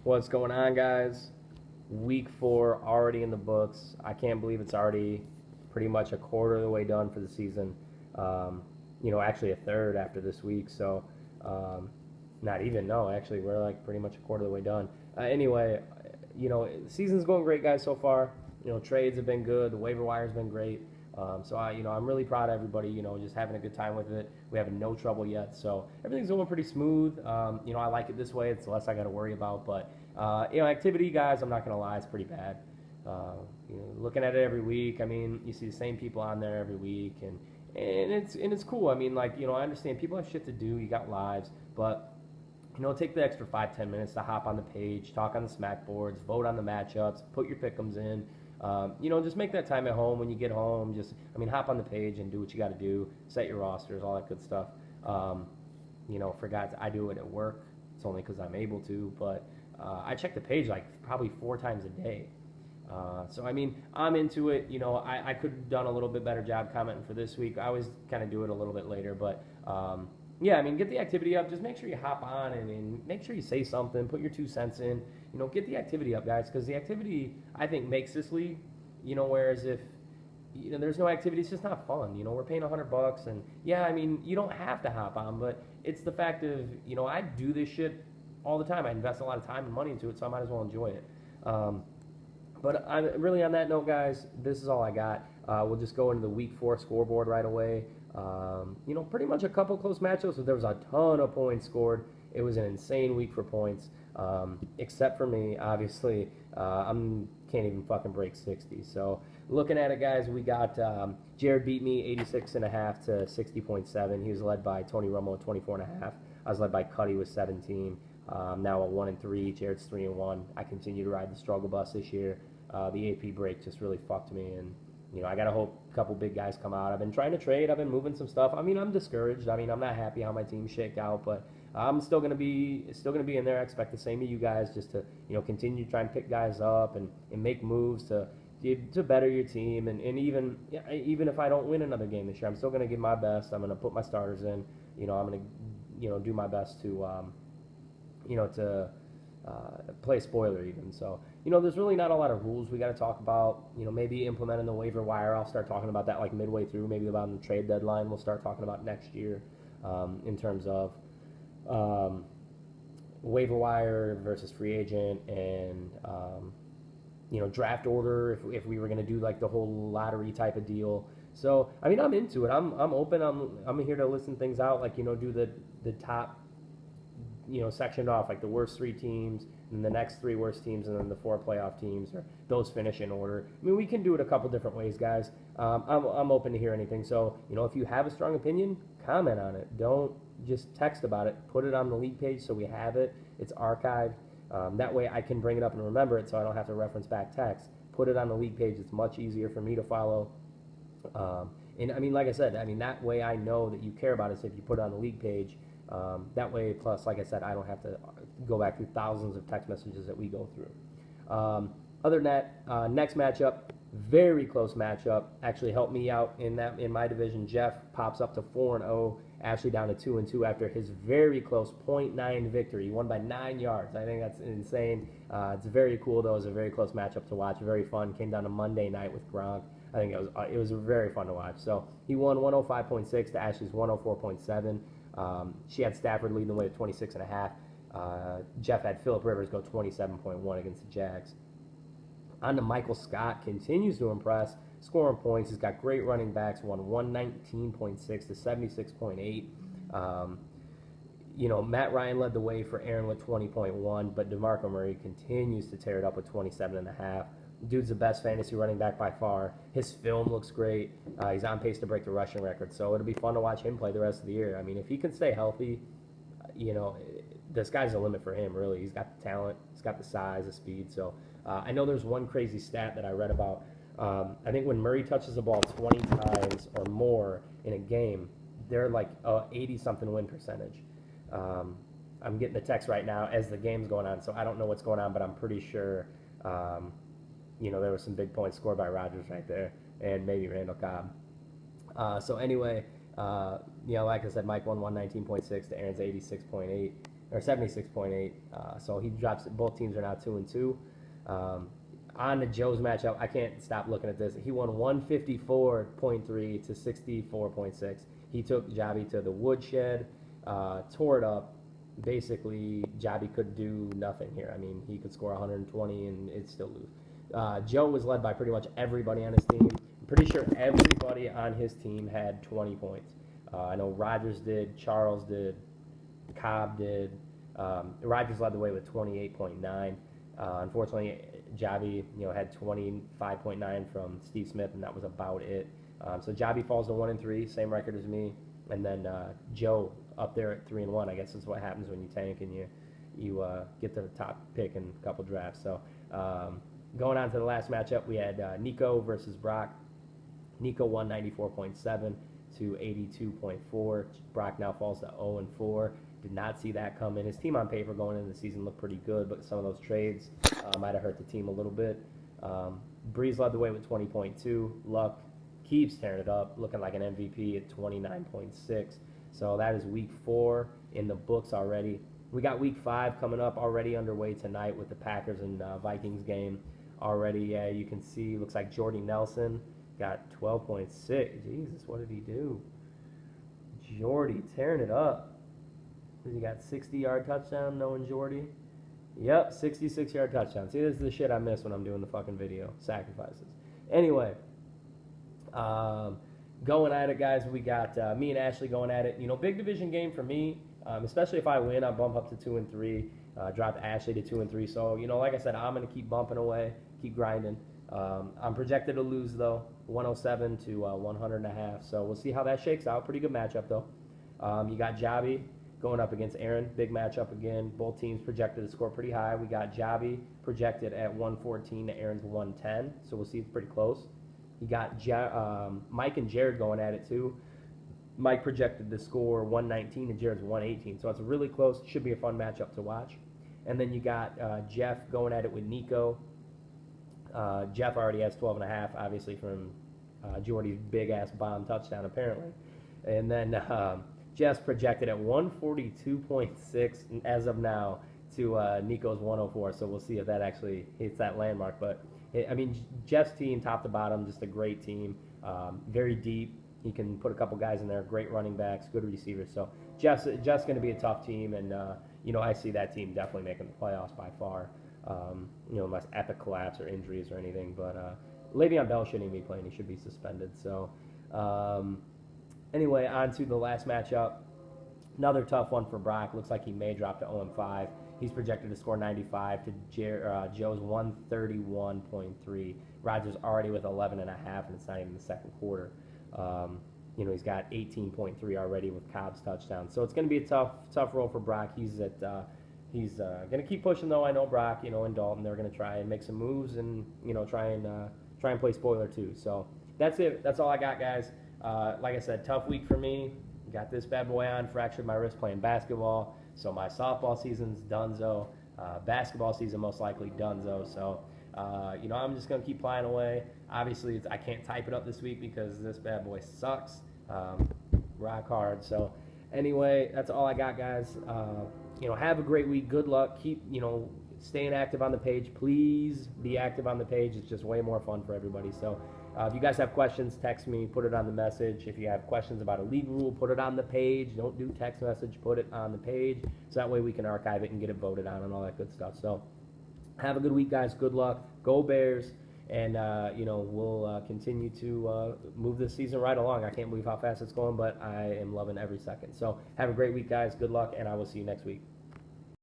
What's going on, guys? Week 4 already in the books. I can't believe it's already pretty much a quarter of the way done for the season. Actually a third after this week. So, not even, no, actually, we're like pretty much a quarter of the way done. Anyway, the season's going great, guys, so far. Trades have been good. The waiver wire's been great. I'm really proud of everybody, just having a good time with it. We have no trouble yet, so everything's going pretty smooth. I like it this way. It's less I got to worry about. But, activity, guys, I'm not going to lie, it's pretty bad. Looking at it every week, I mean, you see the same people on there every week, and it's cool. I mean, I understand people have shit to do. You got lives, but take the extra 5-10 minutes to hop on the page, talk on the smack boards, vote on the matchups, put your pick'ems in. Just make that time at home when you get home. Hop on the page and do what you got to do. Set your rosters, all that good stuff. I do it at work. It's only because I'm able to, but I check the page like probably 4 times a day. I'm into it. I could have done a little bit better job commenting for this week. I always kind of do it a little bit later, but get the activity up. Just make sure you hop on and make sure you say something. Put your 2 cents in. Get the activity up, guys, because the activity, I think, makes this league. Whereas if there's no activity, it's just not fun. We're paying $100, and you don't have to hop on, but it's the fact of I do this shit all the time. I invest a lot of time and money into it, so I might as well enjoy it. But I'm really, on that note, guys, this is all I got. We'll just go into the Week 4 scoreboard right away. Pretty much a couple close matchups, but there was a ton of points scored. It was an insane week for points, except for me, obviously. Can't even fucking break 60. So looking at it, guys, we got Jared beat me 86.5 to 60.7. He was led by Tony Romo at 24.5. I was led by Cuddy with 17. Now at 1-3. Jared's 3-1. I continue to ride the struggle bus this year. The AP break just really fucked me, and I gotta hope a couple big guys come out. I've been trying to trade. I've been moving some stuff. I'm discouraged. I'm not happy how my team shake out, but I'm still gonna be in there. I expect the same of you guys, just to continue to try and pick guys up and make moves to better your team. And even if I don't win another game this year, I'm still gonna give my best. I'm gonna put my starters in. I'm gonna do my best to play spoiler even. So, there's really not a lot of rules we got to talk about. Maybe implementing the waiver wire. I'll start talking about that like midway through, maybe about the trade deadline. We'll start talking about next year in terms of waiver wire versus free agent and, draft order if we were going to do like the whole lottery type of deal. So, I'm into it. I'm open. I'm here to listen things out, do the top sectioned off, like the worst 3 teams, and the next 3 worst teams, and then the 4 playoff teams, or those finish in order. We can do it a couple different ways, guys. I'm open to hear anything. So, if you have a strong opinion, comment on it. Don't just text about it. Put it on the league page so we have it. It's archived. That way I can bring it up and remember it, so I don't have to reference back text. Put it on the league page. It's much easier for me to follow. Like I said, that way I know that you care about it. So if you put it on the league page, that way, plus, like I said, I don't have to go back through thousands of text messages that we go through. Other than that, next matchup, very close matchup. Actually helped me out in my division. Jeff pops up to 4-0. Ashley down to 2-2 after his very close .9 victory. He won by 9 yards. I think that's insane. It's very cool, though. It was a very close matchup to watch. Very fun. Came down to Monday night with Gronk. I think it was very fun to watch. So he won 105.6 to Ashley's 104.7. She had Stafford leading the way at 26.5. Jeff had Phillip Rivers go 27.1 against the Jags. On to Michael Scott, continues to impress, scoring points. He's got great running backs, won 119.6 to 76.8. Matt Ryan led the way for Aaron with 20.1, but DeMarco Murray continues to tear it up with 27.5. Dude's the best fantasy running back by far. His film looks great. He's on pace to break the rushing record, so it'll be fun to watch him play the rest of the year. If he can stay healthy, the sky's the limit for him, really. He's got the talent. He's got the size, the speed. So I know there's one crazy stat that I read about. I think when Murray touches the ball 20 times or more in a game, they're like 80-something win percentage. I'm getting the text right now as the game's going on, so I don't know what's going on, but I'm pretty sure there were some big points scored by Rodgers right there, and maybe Randall Cobb. Like I said, Mike won 119.6 to Aaron's 86.8. or 76.8. So he drops it. Both teams are now 2-2. On the Joe's matchup, I can't stop looking at this. He won 154.3 to 64.6. He took Javi to the woodshed, tore it up. Basically, Javi could do nothing here. I mean, he could score 120 and it'd still lose. Joe was led by pretty much everybody on his team. I'm pretty sure everybody on his team had 20 points. I know Rogers did, Charles did, Cobb did. Rogers led the way with 28.9. Unfortunately, Javi, had 25.9 from Steve Smith, and that was about it. So Javi falls to 1-3, same record as me, and then Joe up there at 3-1. I guess is what happens when you tank and you get to the top pick in a couple drafts. So going on to the last matchup, we had Nico versus Brock. Nico won 94.7 to 82.4. Brock now falls to 0-4. Did not see that coming. His team on paper going into the season looked pretty good, but some of those trades might have hurt the team a little bit. Breeze led the way with 20.2. Luck keeps tearing it up, looking like an MVP at 29.6. So that is week 4 in the books already. We got week 5 coming up already underway tonight with the Packers and Vikings game already. Yeah, you can see, looks like Jordy Nelson got 12.6. Jesus, what did he do? Jordy tearing it up. He got 60-yard touchdown, knowing Jordy. Yep, 66-yard touchdown. See, this is the shit I miss when I'm doing the fucking video. Sacrifices. Anyway, going at it, guys. We got me and Ashley going at it. Big division game for me. Especially if I win, I bump up to 2-3. Dropped Ashley to 2-3. So, like I said, I'm going to keep bumping away, keep grinding. I'm projected to lose, though, 107 to 100.5. So we'll see how that shakes out. Pretty good matchup, though. You got Javi going up against Aaron. Big matchup again. Both teams projected to score pretty high. We got Javi projected at 114 to Aaron's 110. So we'll see, it's pretty close. You got Mike and Jared going at it, too. Mike projected to score 119 and Jared's 118. So it's really close. Should be a fun matchup to watch. And then you got Jeff going at it with Nico. Jeff already has 12.5, obviously, from Jordy's big-ass bomb touchdown, apparently. And then Jeff's projected at 142.6 as of now to Nico's 104. So we'll see if that actually hits that landmark. But, Jeff's team, top to bottom, just a great team. Very deep. He can put a couple guys in there. Great running backs, good receivers. So Jeff's going to be a tough team. And, I see that team definitely making the playoffs by far. Unless epic collapse or injuries or anything. But Le'Veon Bell shouldn't even be playing. He should be suspended. So, anyway, on to the last matchup. Another tough one for Brock. Looks like he may drop to 0-5. He's projected to score 95 to Joe's 131.3. Rogers already with 11.5, and it's not even the second quarter. He's got 18.3 already with Cobb's touchdown. So it's going to be a tough role for Brock. He's going to keep pushing, though. I know Brock, and Dalton, they're going to try and make some moves and, try and play spoiler, too. So that's it. That's all I got, guys. Like I said, tough week for me. Got this bad boy on, fractured my wrist playing basketball. So my softball season's donezo. Basketball season most likely donezo. So, I'm just going to keep playing away. Obviously, I can't type it up this week because this bad boy sucks. Rock hard. So anyway, that's all I got, guys. Have a great week. Good luck. Keep, staying active on the page. Please be active on the page. It's just way more fun for everybody. So if you guys have questions, text me, put it on the message. If you have questions about a league rule, put it on the page. Don't do text message. Put it on the page. So that way we can archive it and get it voted on and all that good stuff. So have a good week, guys. Good luck. Go Bears. And, we'll continue to move this season right along. I can't believe how fast it's going, but I am loving every second. So have a great week, guys. Good luck, and I will see you next week.